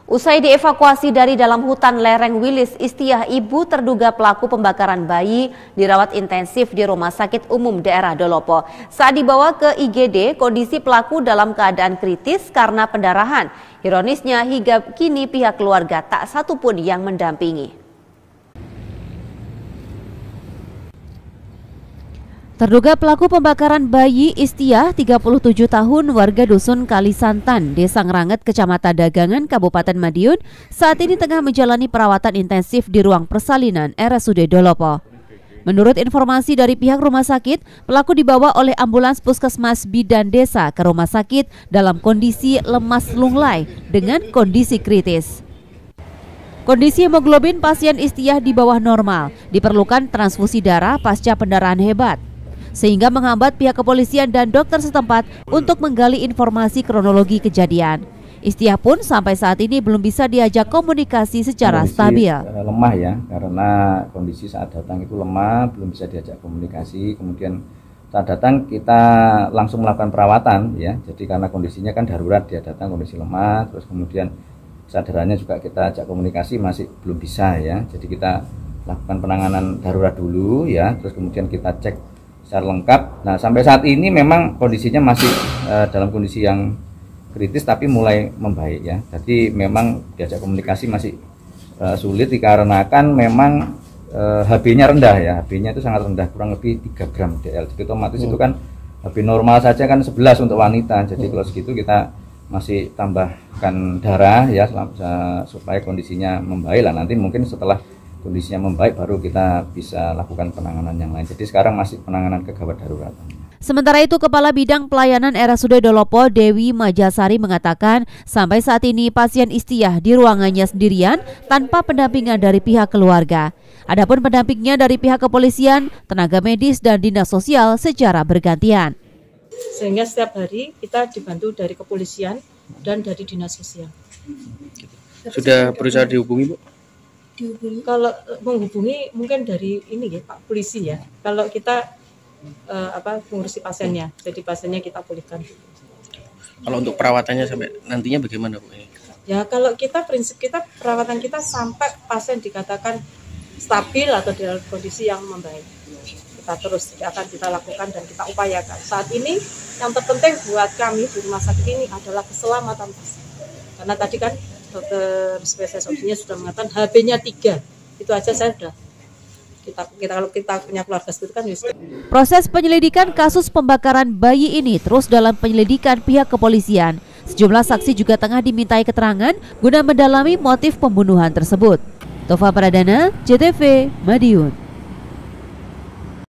Usai dievakuasi dari dalam hutan lereng Wilis Istiah, ibu terduga pelaku pembakaran bayi dirawat intensif di Rumah Sakit Umum Daerah Dolopo. Saat dibawa ke IGD, kondisi pelaku dalam keadaan kritis karena pendarahan. Ironisnya, hingga kini pihak keluarga tak satu pun yang mendampingi. Terduga pelaku pembakaran bayi Istiah, 37 tahun, warga Dusun Kalisantan, Desa Ngranget, Kecamatan Dagangan, Kabupaten Madiun, saat ini tengah menjalani perawatan intensif di ruang persalinan RSUD Dolopo. Menurut informasi dari pihak rumah sakit, pelaku dibawa oleh ambulans Puskesmas Bidan Desa ke rumah sakit dalam kondisi lemas lunglai dengan kondisi kritis. Kondisi hemoglobin pasien Istiah di bawah normal, diperlukan transfusi darah pasca pendarahan hebat, sehingga menghambat pihak kepolisian dan dokter setempat untuk menggali informasi kronologi kejadian. Istiah pun sampai saat ini belum bisa diajak komunikasi secara stabil. Lemah ya, karena kondisi saat datang itu lemah, belum bisa diajak komunikasi. Kemudian saat datang kita langsung melakukan perawatan ya. Jadi karena kondisinya kan darurat, dia datang kondisi lemah, terus kemudian kesadarannya juga kita ajak komunikasi masih belum bisa ya. Jadi kita lakukan penanganan darurat dulu ya, terus kemudian kita cek secara lengkap. Nah, sampai saat ini memang kondisinya masih dalam kondisi yang kritis tapi mulai membaik ya. Jadi memang diajak komunikasi masih sulit dikarenakan memang HB-nya rendah ya. HB-nya itu sangat rendah, kurang lebih 3 gram DL. Jadi otomatis itu kan HB normal saja kan 11 untuk wanita. Jadi kalau segitu kita masih tambahkan darah ya supaya kondisinya membaik lah. Nanti mungkin setelah kondisinya membaik baru kita bisa lakukan penanganan yang lain. Jadi sekarang masih penanganan kegawat darurat. Sementara itu, Kepala Bidang Pelayanan RSUD Dolopo Dewi Majasari mengatakan sampai saat ini pasien Istiah di ruangannya sendirian tanpa pendampingan dari pihak keluarga. Adapun pendampingnya dari pihak kepolisian, tenaga medis dan dinas sosial secara bergantian. Sehingga setiap hari kita dibantu dari kepolisian dan dari dinas sosial. Sudah berusaha dihubungi, Bu? Kalau menghubungi mungkin dari ini ya Pak Polisi ya. Kalau kita mengurusi pasiennya, jadi pasiennya kita pulihkan. Kalau untuk perawatannya sampai nantinya bagaimana, Bu? Ya kalau kita prinsip kita perawatan kita sampai pasien dikatakan stabil atau dalam kondisi yang membaik. Kita terus akan kita lakukan dan kita upayakan. Saat ini yang terpenting buat kami di rumah sakit ini adalah keselamatan pasien. Karena tadi kan dokter spesialis obstetri sudah mengatakan HB-nya 3. Itu aja saya sudah kalau kita punya keluarga seperti kan. Proses penyelidikan kasus pembakaran bayi ini terus dalam penyelidikan pihak kepolisian. Sejumlah saksi juga tengah dimintai keterangan guna mendalami motif pembunuhan tersebut. Tova Pradana, JTV, Madiun.